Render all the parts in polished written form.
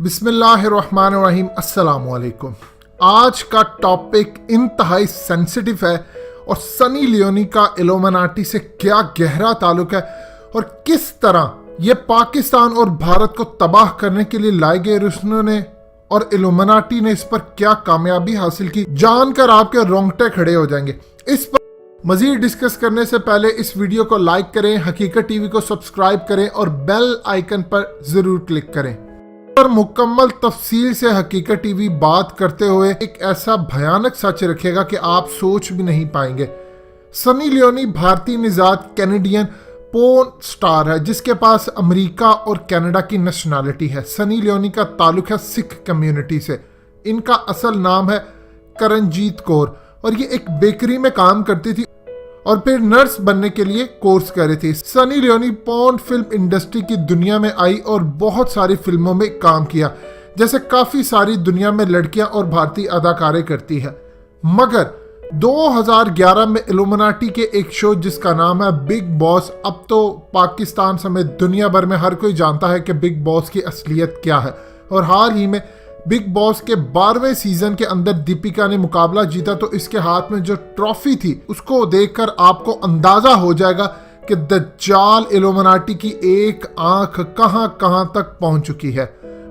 बिस्मिल्लाहिर्रहमानिर्रहीम। अस्सलाम वालेकुम। आज का टॉपिक इंतहाई सेंसिटिव है और सनी लियोनी का इल्यूमिनाटी से क्या गहरा ताल्लुक है और किस तरह ये पाकिस्तान और भारत को तबाह करने के लिए लाए गए रुस्नो ने और इल्यूमिनाटी ने इस पर क्या कामयाबी हासिल की, जानकर आपके रोंगटे खड़े हो जाएंगे। इस पर मजीद डिस्कस करने से पहले इस वीडियो को लाइक करें, हकीकत टीवी को सब्सक्राइब करें और बेल आइकन पर जरूर क्लिक करें। पर मुकम्मल तफसील से हकीकत टीवी बात करते हुए एक ऐसा भयानक सच रखेगा कि आप सोच भी नहीं पाएंगे। सनी लियोनी भारतीय निजात कैनेडियन पोर्न स्टार है जिसके पास अमेरिका और कनाडा की नेशनैलिटी है। सनी लियोनी का ताल्लुक है सिख कम्युनिटी से। इनका असल नाम है करणजीत कौर और ये एक बेकरी में काम करती थी और फिर नर्स बनने के लिए कोर्स कर रही थी। Sunny Leone porn film industry की दुनिया में आई और बहुत सारी फिल्मों में काम किया, जैसे काफी सारी दुनिया में लड़कियां और भारतीय अदाकारें करती है। मगर 2011 में इल्यूमिनाटी के एक शो जिसका नाम है बिग बॉस, अब तो पाकिस्तान समेत दुनिया भर में हर कोई जानता है कि बिग बॉस की असलियत क्या है। और हाल ही में बिग बॉस के 12वें सीजन के अंदर दीपिका ने मुकाबला जीता, तो इसके हाथ में जो ट्रॉफी थी उसको देखकर आपको अंदाजा हो जाएगा कि दज्जाल इल्यूमिनाटी की एक आंख कहां कहां तक पहुंच चुकी है।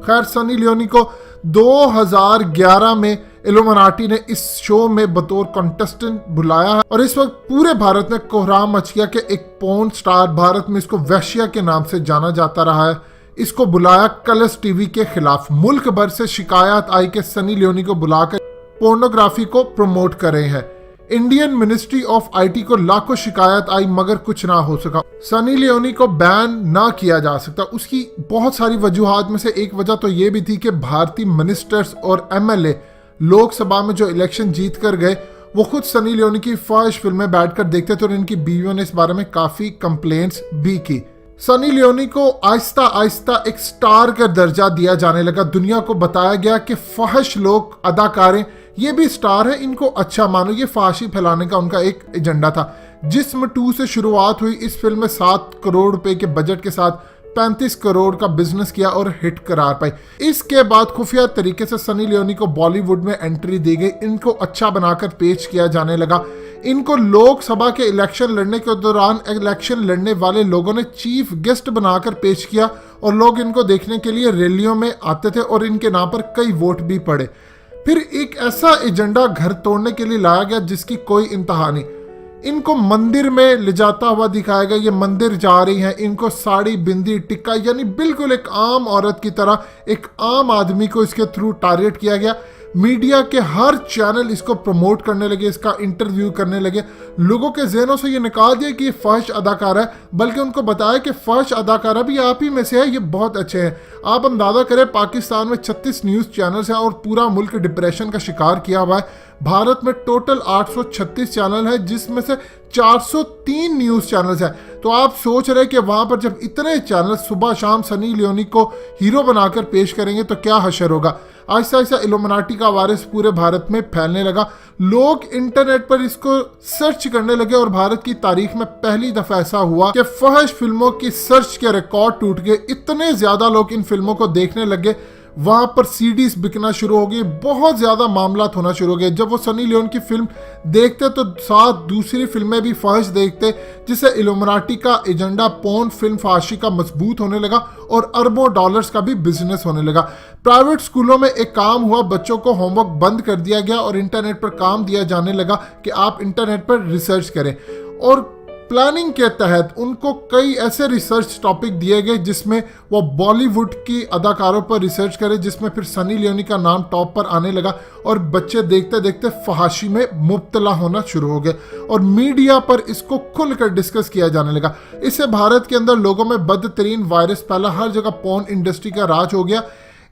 खैर, सनी लियोनी को 2011 में इल्यूमिनाटी ने इस शो में बतौर कंटेस्टेंट बुलाया है और इस वक्त पूरे भारत में कोहराम मच गया कि एक पोर्न स्टार, भारत में इसको वैश्या के नाम से जाना जाता रहा है, इसको बुलाया कलर्स टीवी के खिलाफ। मुल्क भर से शिकायत आई कि सनी लियोनी को बुलाकर पोर्नोग्राफी को प्रमोट कर रहे हैं। इंडियन मिनिस्ट्री ऑफ आईटी को लाखों शिकायत आई मगर कुछ ना हो सका। सनी लियोनी को बैन ना किया जा सकता। उसकी बहुत सारी वजूहात में से एक वजह तो ये भी थी कि भारतीय मिनिस्टर्स और एमएलए लोकसभा में जो इलेक्शन जीत कर गए वो खुद सनी लियोनी की ख्वाहिश फिल्में बैठकर देखते थे और इनकी बीवियों ने इस बारे में काफी कंप्लेंट्स भी की। सनी लियोनी को आहिस्ता आहिस्ता एक स्टार का दर्जा दिया जाने लगा। दुनिया को बताया गया कि फहश लोग, अदाकारें, ये भी स्टार है, इनको अच्छा मानो। ये फाशी फैलाने का उनका एक एजेंडा था। जिस्म 2 से शुरुआत हुई। इस फिल्म में 7 करोड़ रुपए के बजट के साथ 35 करोड़ का बिजनेस किया और हिट करार पाई। इसके बाद खुफिया तरीके से सनी लियोनी को बॉलीवुड में एंट्री दी गई। इनको अच्छा बनाकर पेश किया जाने लगा। इनको लोकसभा के इलेक्शन लड़ने के दौरान इलेक्शन लड़ने वाले लोगों ने चीफ गेस्ट बनाकर पेश किया और लोग इनको देखने के लिए रैलियों में आते थे और इनके नाम पर कई वोट भी पड़े। फिर एक ऐसा एजेंडा घर तोड़ने के लिए लाया गया जिसकी कोई इंतहा नहीं। इनको मंदिर में ले जाता हुआ दिखाया गया। ये मंदिर जा रही हैं, इनको साड़ी, बिंदी, टिक्का, यानी बिल्कुल एक आम औरत की तरह एक आम आदमी को इसके थ्रू टारगेट किया गया। मीडिया के हर चैनल इसको प्रमोट करने लगे, इसका इंटरव्यू करने लगे। लोगों के जहनों से ये निकाल दिया कि ये फहश अदाकारा है, बल्कि उनको बताया कि फहश अदाकारा भी आप ही में से है, ये बहुत अच्छे हैं। आप अंदाजा करें, पाकिस्तान में 36 न्यूज़ चैनल्स हैं और पूरा मुल्क डिप्रेशन का शिकार किया हुआ है। भारत में टोटल 836 चैनल है जिसमें से 403 न्यूज़ चैनल्स हैं। तो आप सोच रहे कि वहां पर जब इतने चैनल सुबह शाम सनी लियोनी को हीरो बनाकर पेश करेंगे तो क्या हशर होगा। आहिस्ता आहिस्ता इल्यूमिनाटी का वायरस पूरे भारत में फैलने लगा। लोग इंटरनेट पर इसको सर्च करने लगे और भारत की तारीख में पहली दफा ऐसा हुआ कि फहश फिल्मों की सर्च के रिकॉर्ड टूट गए। इतने ज्यादा लोग इन फिल्मों को देखने लगे, वहां पर सीडीज बिकना शुरू हो गई, बहुत ज्यादा मामला होना शुरू हो गए। जब वो सनी लियोन की फिल्म देखते तो साथ दूसरी फिल्में भी फहश देखते, जिससे इल्यूमिनाटी का एजेंडा पोर्न फिल्म फाशी का मजबूत होने लगा और अरबों डॉलर्स का भी बिजनेस होने लगा। प्राइवेट स्कूलों में एक काम हुआ, बच्चों को होमवर्क बंद कर दिया गया और इंटरनेट पर काम दिया जाने लगा कि आप इंटरनेट पर रिसर्च करें। और प्लानिंग के तहत उनको कई ऐसे रिसर्च टॉपिक दिए गए जिसमें वो बॉलीवुड की अदाकारों पर रिसर्च करें, जिसमें फिर सनी लियोनी का नाम टॉप पर आने लगा और बच्चे देखते देखते फहाशी में मुब्तला होना शुरू हो गए और मीडिया पर इसको खुलकर डिस्कस किया जाने लगा। इससे भारत के अंदर लोगों में बदतरीन वायरस फैला, हर जगह पोर्न इंडस्ट्री का राज हो गया।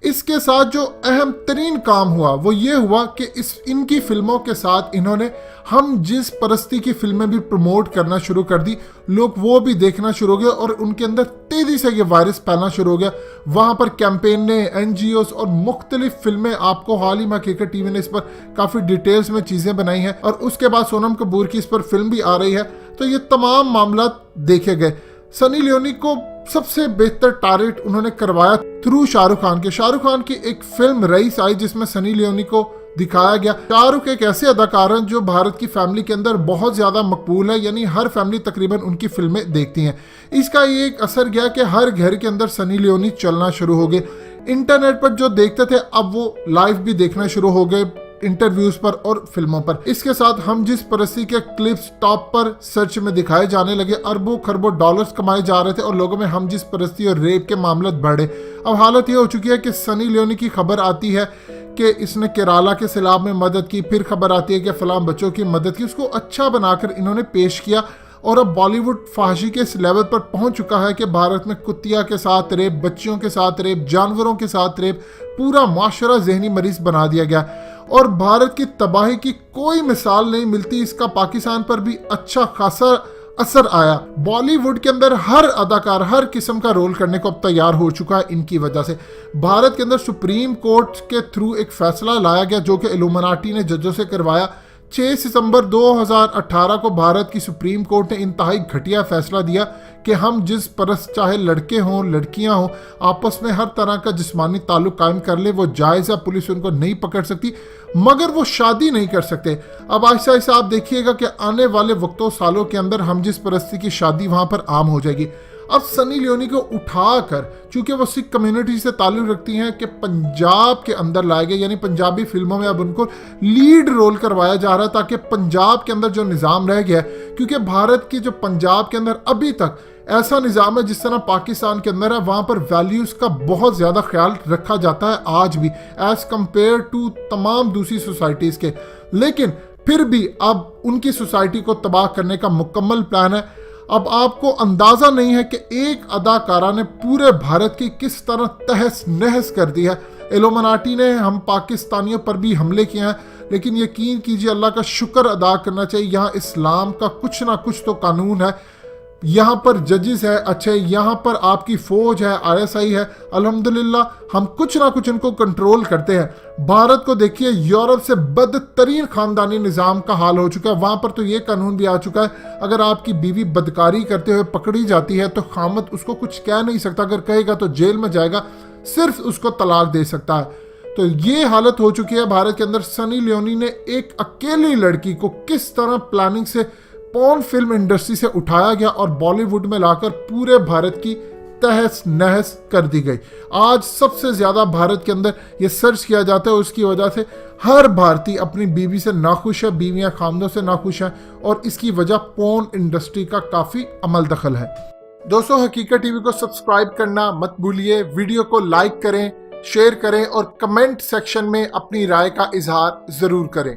इसके साथ जो अहम तरीन काम हुआ वो ये हुआ कि इनकी फिल्मों के साथ इन्होंने हम जिस परस्ती की फिल्में भी प्रमोट करना शुरू कर दी। लोग वो भी देखना शुरू हो गए और उनके अंदर तेजी से ये वायरस फैलना शुरू हो गया। वहां पर कैंपेने, एनजीओस और मुख्तलिफ फिल्में, आपको हाल ही में हकीकत टीवी ने इस पर काफी डिटेल्स में चीजें बनाई हैं और उसके बाद सोनम कपूर की इस पर फिल्म भी आ रही है। तो ये तमाम मामला देखे गए। सनी लियोनी को सबसे बेहतर टारगेट उन्होंने करवाया थ्रू शाहरुख खान के। शाहरुख खान की एक फिल्म रईस आई जिसमें सनी लियोनी को दिखाया गया। शाहरुख एक ऐसे अदाकार हैं जो भारत की फैमिली के अंदर बहुत ज्यादा मकबूल है, यानी हर फैमिली तकरीबन उनकी फिल्में देखती हैं। इसका ये एक असर गया कि हर घर के अंदर सनी लियोनी चलना शुरू हो गए। इंटरनेट पर जो देखते थे अब वो लाइव भी देखना शुरू हो गए, इंटरव्यूज पर और फिल्मों पर। इसके साथ हम जिस परस्ती के क्लिप्स टॉप पर सर्च में दिखाए जाने लगे, अरबों खरबों डॉलर्स कमाए जा रहे थे और लोगों में हम जिस परस्ती और रेप के मामले बढ़े। अब हालत ये हो चुकी है कि सनी लियोनी की खबर आती है कि इसने केरला के सैलाब में मदद की, फिर खबर आती है कि फलां बच्चों की मदद की, उसको अच्छा बनाकर इन्होंने पेश किया। और अब बॉलीवुड फहाशी के इस लेवल पर पहुंच चुका है कि भारत में कुत्तिया के साथ रेप, बच्चियों के साथ रेप, जानवरों के साथ रेप, पूरा माशरा जहनी मरीज बना दिया गया। और भारत की तबाही की कोई मिसाल नहीं मिलती, इसका पाकिस्तान पर भी अच्छा खासा असर आया। बॉलीवुड के अंदर हर अदाकार हर किस्म का रोल करने को अब तैयार हो चुका है इनकी वजह से। भारत के अंदर सुप्रीम कोर्ट के थ्रू एक फैसला लाया गया जो कि इल्यूमिनाटी ने जजों से करवाया। 6 सितंबर 2018 को भारत की सुप्रीम कोर्ट ने इंतहाई घटिया फैसला दिया कि हम जिस परस चाहे लड़के हों लड़कियां हों आपस में हर तरह का जिस्मानी ताल्लुक कायम कर ले, वो जायज़ है, पुलिस उनको नहीं पकड़ सकती, मगर वो शादी नहीं कर सकते। अब आहिस्ता आहिस्ता आप देखिएगा कि आने वाले वक्तों सालों के अंदर हम जिस परस्ती की शादी वहां पर आम हो जाएगी। अब सनी लियोनी को उठाकर, चूंकि वो सिख कम्युनिटी से ताल्लुक रखती हैं, कि पंजाब के अंदर लाए गए, यानी पंजाबी फिल्मों में अब उनको लीड रोल करवाया जा रहा है ताकि पंजाब के अंदर जो निज़ाम रह गया, क्योंकि भारत की जो पंजाब के अंदर अभी तक ऐसा निज़ाम है जिस तरह पाकिस्तान के अंदर है, वहां पर वैल्यूज़ का बहुत ज़्यादा ख्याल रखा जाता है आज भी एज कंपेयर टू तमाम दूसरी सोसाइटीज़ के। लेकिन फिर भी अब उनकी सोसाइटी को तबाह करने का मुकम्मल प्लान है। अब आपको अंदाजा नहीं है कि एक अदाकारा ने पूरे भारत की किस तरह तहस नहस कर दी है। इल्यूमिनाटी ने हम पाकिस्तानियों पर भी हमले किए हैं, लेकिन यकीन कीजिए अल्लाह का शुक्र अदा करना चाहिए, यहाँ इस्लाम का कुछ ना कुछ तो कानून है, यहाँ पर जजेस है अच्छे, यहाँ पर आपकी फौज है, ISI है, अल्हम्दुलिल्लाह हम कुछ ना कुछ इनको कंट्रोल करते हैं। भारत को देखिए, यूरोप से बदतरीन खानदानी निज़ाम का हाल हो चुका है। वहाँ पर तो ये कानून भी आ चुका है, अगर आपकी बीवी बदकारी करते हुए पकड़ी जाती है तो खामद उसको कुछ कह नहीं सकता, अगर कहेगा तो जेल में जाएगा, सिर्फ उसको तलाक दे सकता है। तो ये हालत हो चुकी है भारत के अंदर। सनी लियोनी ने एक अकेली लड़की को किस तरह प्लानिंग से पॉर्न फिल्म इंडस्ट्री से उठाया गया और बॉलीवुड में लाकर पूरे भारत की तहस नहस कर दी गई। आज सबसे ज्यादा भारत के अंदर ये सर्च किया जाता है, उसकी वजह से हर भारतीय अपनी बीवी से नाखुश है, बीवियां खामदों से नाखुश हैं, और इसकी वजह पॉर्न इंडस्ट्री का काफी अमल दखल है। दोस्तों, हकीकत टीवी को सब्सक्राइब करना मत भूलिए, वीडियो को लाइक करें, शेयर करें और कमेंट सेक्शन में अपनी राय का इजहार जरूर करें।